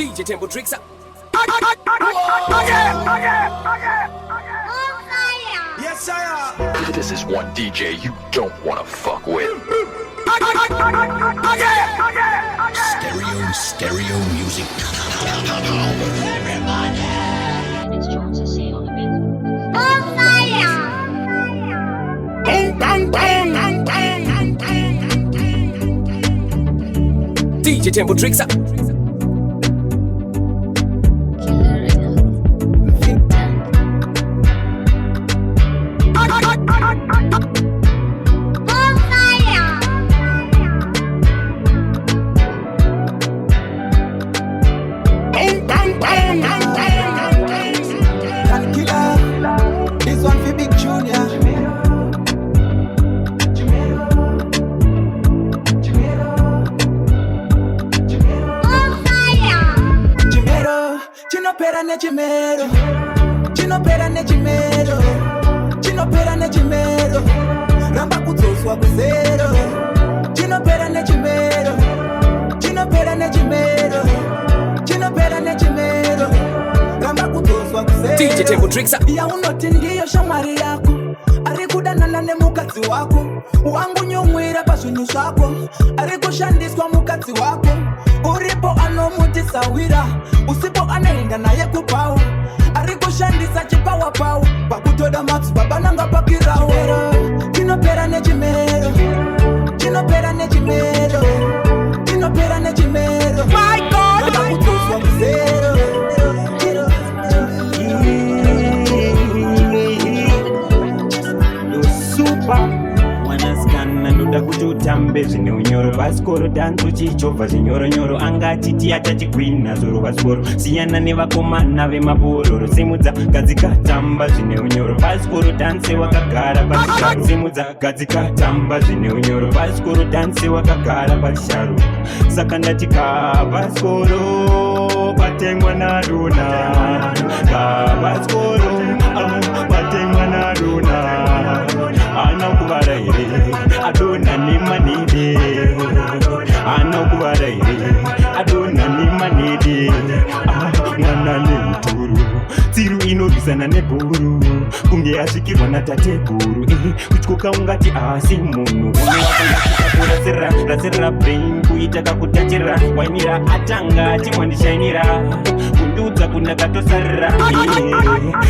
DJ Temple Tricks. Yes, sir. This is one DJ you don't want to fuck with. Stereo music. It's John Cecile on the beat. DJ Temple Tricks. This one for Big Junior. Chimero, chinopera ne chimero. Chinopera ne chimero. Chinopera ne chimero. Ramba kutsoswa kuzero. Chinopera ne chimero. Chinopera ne chimero. Chinopera ne chimero. Ramba kutsoswa kuzero. DJ Temple Tricks. Ya unoti ndiyo shamwari yako. Arikudanana nemukadzi wako. Wangu nyomwira pazvinhu zvako. Arikushandiswa mukadzi wako. Uripo anomutisawira. Usipo anaenda naye kupawa. Arikushandisa chipawa pawa. Pakutoda matsu baba nanga pakirawo. Chinopera nechimero. Chinopera nechimero. Chinopera nechimero. My God! Pakutoswa kuzero. Anoda kuti utambe zvine unyoro vasikoro danzo chichovha zvinyoronyoro angati tiachachigwina zoro vasikoro siyana nevakomana vemabororo simudza gadzikatamba zvine unyoro vasikoro danse wakagara pachisharo simudza gadzikatamba zvine unyoro vasikoro danse wakagara pachisharo saka ndati kavasikoro patemwa naruna kavasikoro patemwa naruna ana kuvara here adona nemanide ana kuvara here adona nemanide mwana neuturu tsiru inorwisana nebhuru kunge asvikirwa natateguru kutyoka ungati asi munhu rasirira brain kuita kakutachira waimira atanga chimwandishainira kundiudza kunakatosarira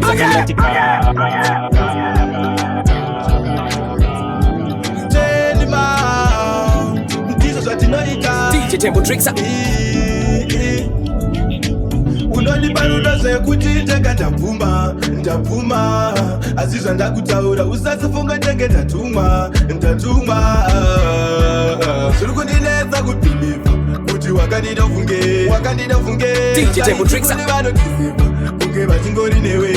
saka ndatika DJ Temple Tricks. Unoniparuda zvekuti ndega ndabvuma asi zvandakutaura usazifunga ndenge ndatumwa zviri kundinetsa kupiliva kuti wakandida funge DJ Temple Tricks. vanotisiva kunge vachingori newe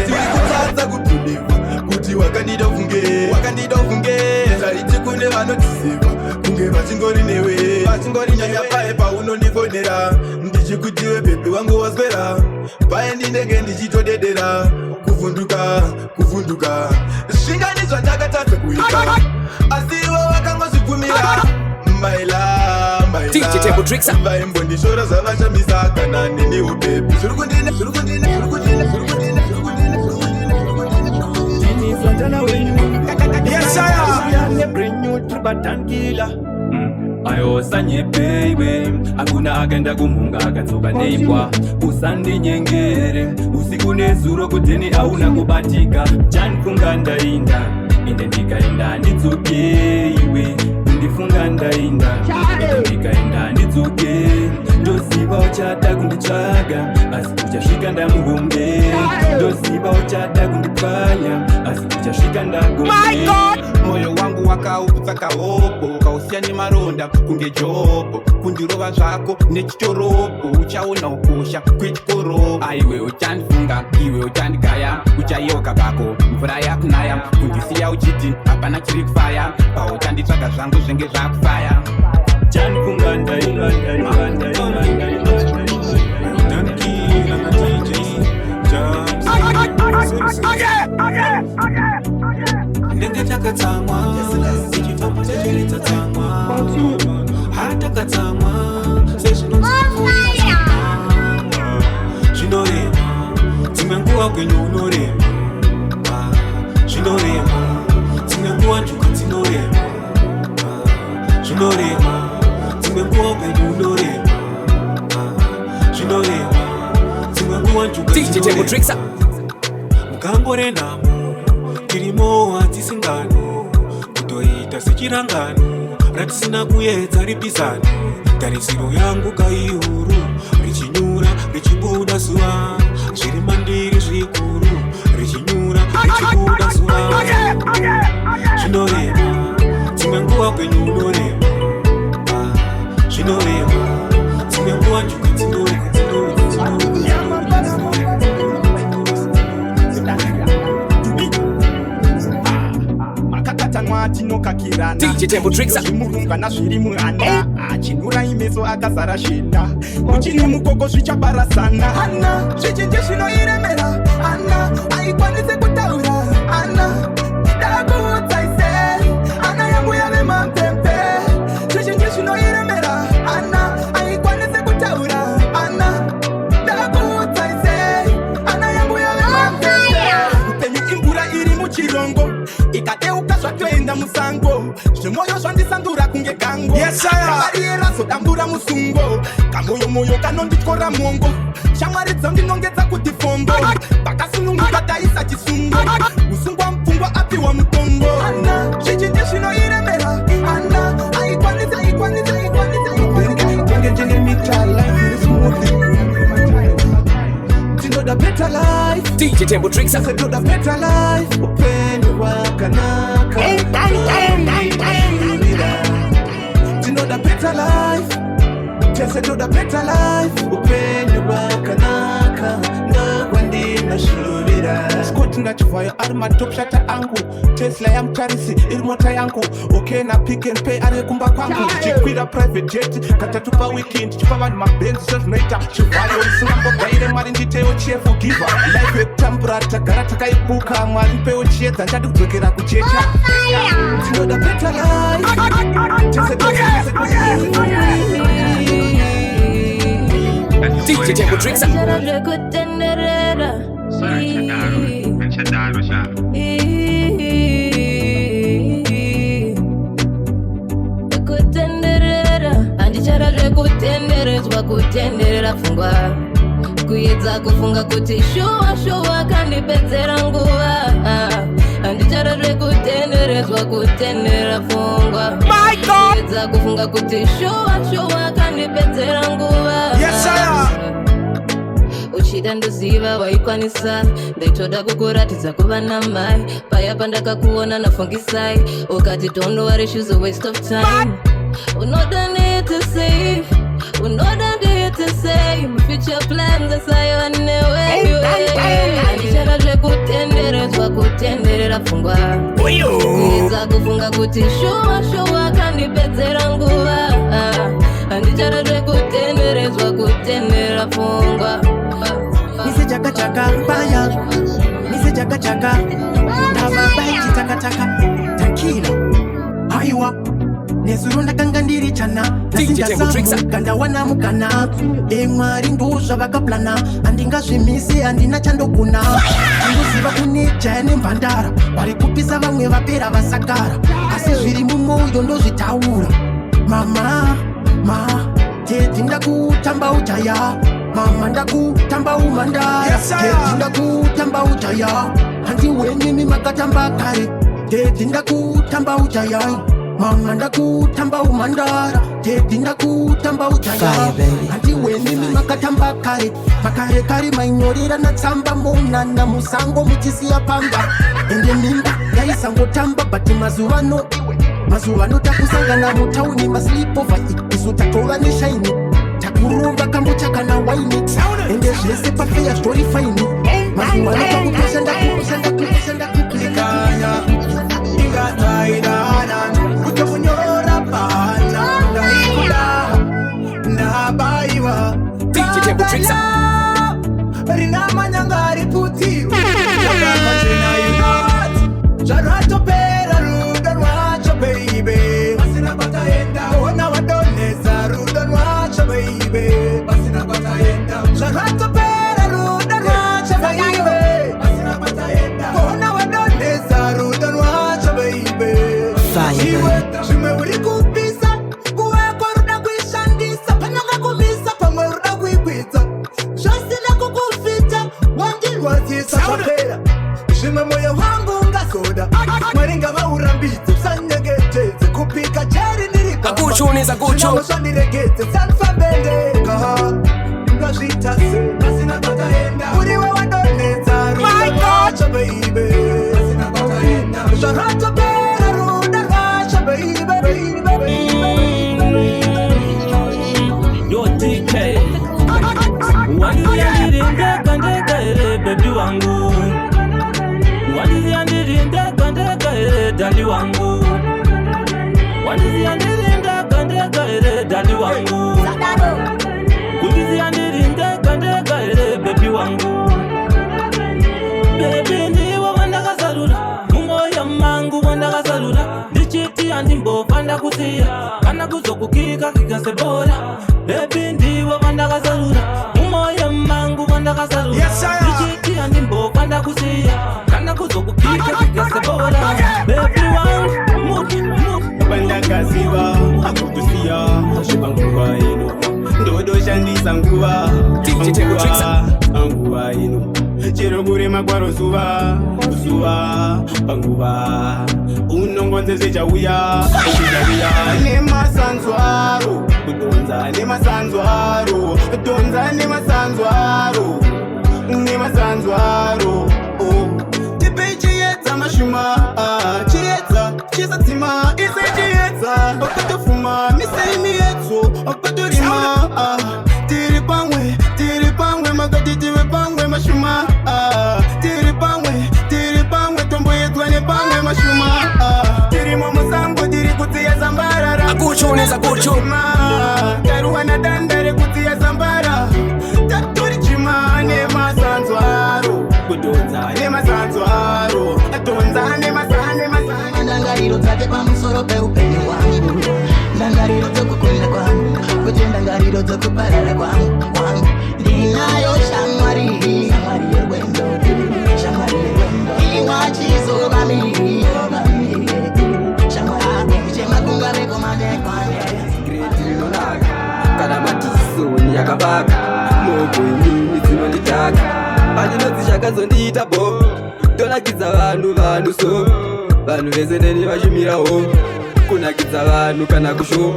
tiri kutadza kupiliva kuti wakandida funge zvaiti kune vanotisiva kunge vachingori newe nyanya pae paunonifonera ndichikutiwe bhebi wangu waswera pae ndinenge ndichitodedera kuvhunduka zvingani zvandakatadza kuita asi iwe wakangozvibvumira maila DJ Temple Tricks. vaimbondishora zvavashamisa kana nenewo bhebi zviri kundine Yes, I bring you to Batankila. Ayosanye baby akuna agenda kumunga akatsoka neipwa usandi nyengere usiku nezuro kuteni auna kubatika chanfunga ndainda inde ndikaenda ndidzoke iwe ndifunga ndainda inde ndikaenda ndidzoke ndoziva uchada kunditsvaga asi uchasvika ndamuhombe ndoziva uchada kundipwanya asi uchasvika ndagombe moyo wangu wakauputsa kahopo ukausiya nemaronda kunge jobho kundirova zvako nechitoropo uchaona ukosha kwechikoro aiwe uchandifunga iwe uchandigaya uchayoka bako mvura yakunaya kundisiya uchiti hapana chiri kufaya pauchanditsvaga zvangu zvenge zvakufaya chandifunga ndainga Nenge takatsamwa ichifamba chachiri tatsamwa hata katsamwa sezvino kwenye unorema zvinorema dzimwe nguva njuka dzinorema zvinorema dzimwe nguva kwenye unorema zvinorema dzimwe nguva njuka DJ Tempo Tricksa. mukango renhamo tirimo hatisingano kutoita sechirangano ratisina kuedza ripizano tarisiro yangu kaihuru richinyura richibuda zuva zviri mandiri zvikuru richinyura richibuda zuva zvinorema dzimwe nguva kwenyu unorema zvinorema dzimwe nguva njuka dzinorema tinokakirana DJ Tempo Tricksa. zvimurungana zviri muhanda chinura imeso akazara shenda muchini mukoko zvichabarasana ana zvichinje zvinoiremera ana aikwanise kutaura ana ndakuudzaise ana yangu yave mampepe zvichinje zvinoiremera ana aikwanise kutaura ana ndakuudzaise ana yangu yave mampepe upenyu imvura iri muchirongo ikateuka zvatoenda musango zvemwoyo zvandisandura kunge gango ariera zodambura musungo kamoyo moyo kanondityora mongo shamwari dzondinongedza kuti fombo pakasununguka taisa chisungo musungwa mupfungwa apiwa mutongo ana zvichinje zvinoiremera ana aikwanisa njenge mita life is smooth tinoda better life DJ Tempo Tricksa. tinoda better life upenyu wakanaka tinoda better life tinoda better life upenyu wakanaka ndokwandinashuvira Scott ndachivayo ari matopshata angu Tesla yamutarisi iri mota yangu okay na Pick and Pay ari kumba kwangu chikwira private jet katatu pa weekend chipa vanhu mabenzi sezvinoita chivayo risingambogaire mari nditewo chefu giver life yekutambura tagara takaibuka mwari pewo chiedza ndati kudzokera kuchecha tinoda better life DJ Tempo Tricksa. Andichara zvekutenderedzwa kutenderera pfungwa kuedza kufunga kuti shuwa kandipedzera nguva andichara zvekutenderedzwa kutenderera pfungwa kuedza kufunga kuti shuwa kandipedzera nguva uchida ndoziva waikwanisa ndaitoda kukuratidza kuva namai paya pandakakuona nafungisai ukati don't worry she's a waste of time unoda ndiyetesei my future plans asayo newe andichara zvekutenderedzwa kutenderera pfungwa kuedza kufunga kuti shuwa kandipedzera nguva andichara zvekutenderedzwa kutenderera pfungwa Nise chaka baya Nise chaka Namabaiti taka Tankila Aiwa Nezuru ndakanga ndiri chana Nasinga kanda wana mukana Mwari nduzva vakaplana Andinga zvimisi andina chandoguna Ndinguziva kunija ene mbandara Vari kupisa vamwe vapera vasagara Asi zviri mumoyo ndozvitaura Mama Teti ndakutamba ujaya Mama ndakutamba umandara Teti ndakutamba ujaya Handi wenimi makatamba kare Teti ndakutamba ujaya Mama ndakutamba umandara Teti ndakutamba ujaya Handi wenimi makatamba kare Makare kare mainyorera natsamba monana musango muchisiya pamba Ende mimba yaisangotamba Bati mazuvano takusangana mutauni maslipover Izutatora neshaini Takurumba kambuchaka na waini Ende zvese pafeya story fine Mazuvano pakutosha ndakukulikanya Ingataidana Kutomunyora pala Ndaikula Ndabaiwa DJ Tempo Tricksa. Rina manyangari puti Yakakachena yunat Jarato pera ruda rwacho baby Basina bataenda Ona wadoneza ruda rwacho baby Basina bataenda Jarato pera ruda rwacho baby Control. Sondiregete salfabendeka ngazvitase pasina kwataenda uriwe wadonedza rudacha baby pasina kwataenda zvaratopera rudacha baby Yo TK Waliziandirindeka ndeka ere baby wangu Waliziandirindeka ndeka ere dali wangu Waliziandirindeka ndeka ere dali wangu Waliziandirindeka ndeka ere baby wangu Baby ndiwe wandakazalula Mumoyo mangu wandakazalula Ndichiti andimbofa ndakusiya Kana kuzokukika kikasebora Baby ndiwe wandakazalula Mumoyo mangu wandakazalula Ndichiti andimbofa ndakusiya Kana kuzokukika kikasebora Baby wangu Bandakaziva akutusiya Shibanguwa ino Ndodo shandisa nguva Anguva ino Chero kurema kwaro zuva panguva Unongonze zechauya Nemasanzwaro Kudonza nemasanzwaro Donza nemasanzwaro Nemasanzwaro Tipe chiedza mashuma Chiedza chisatima ise chiedza Okatofuma mise mietso Okatorima Tiri pangwe magati tiri pangwe mashuma Tiri pangwe tombo yedwa ne pangwe mashuma Tiri momo sango tiri kuti ya zambara Akuchoneza kucho Karuana dandare kuti ya zambara Taturi chima ne masanzwaro Kudonza ne masanzwaro Atonza ne masane Ndangariro dzake pamusoro peupenyu wangu Ndangariro dzokukunda kwangu Kuti ndangariro dzokuparara kwangu Ndinayo shamwari yerwendo Shamwari yerwendo Iwachizoba miri Shamwari Chemakunga meko madekwane Greti nonaka Kana matisoni yakabaka Moko inini zinonditaka Andinodzi chakazondiita bo Tonakidza vanhu so Vanhu vese neni vachimirawo Kunakidza vanhu kana kusho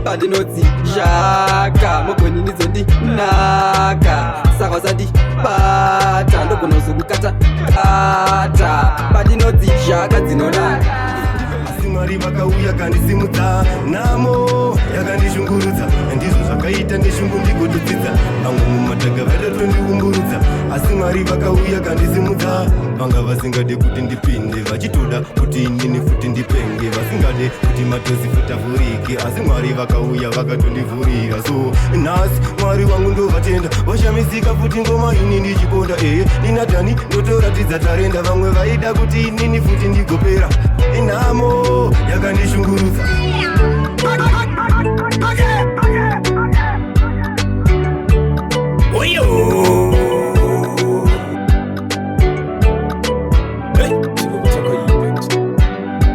Pandinodzi shaka Mogoni nizondinaka Saka usandibata Ndogona kuzokukata Pandinodzi shaka dzinonaka Mwari vakauya kandisimudza namo yakandishungurudza ndizvo zvakaita ndeshungu ndigotodzidza vamwe mumadhaga vadatondiumburudza asi Mwari vakauya kandisimudza vanga vasingade kuti ndipinde vachitoda kuti inini futi ndipenge vasingade kuti matozi futi avhurike asi Mwari vakauya vakatondivhurira so nhasi Mwari wangu ndovatenda vashamisika futi ngoma ini ndichiponda ndinadhani ndotoratidza tarenda vamwe vaida kuti inini futi ndigopera inamo yakandishungurudza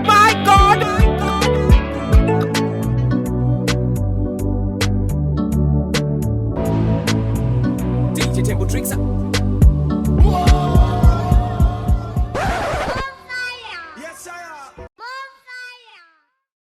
My God. DJ Temple Tricks.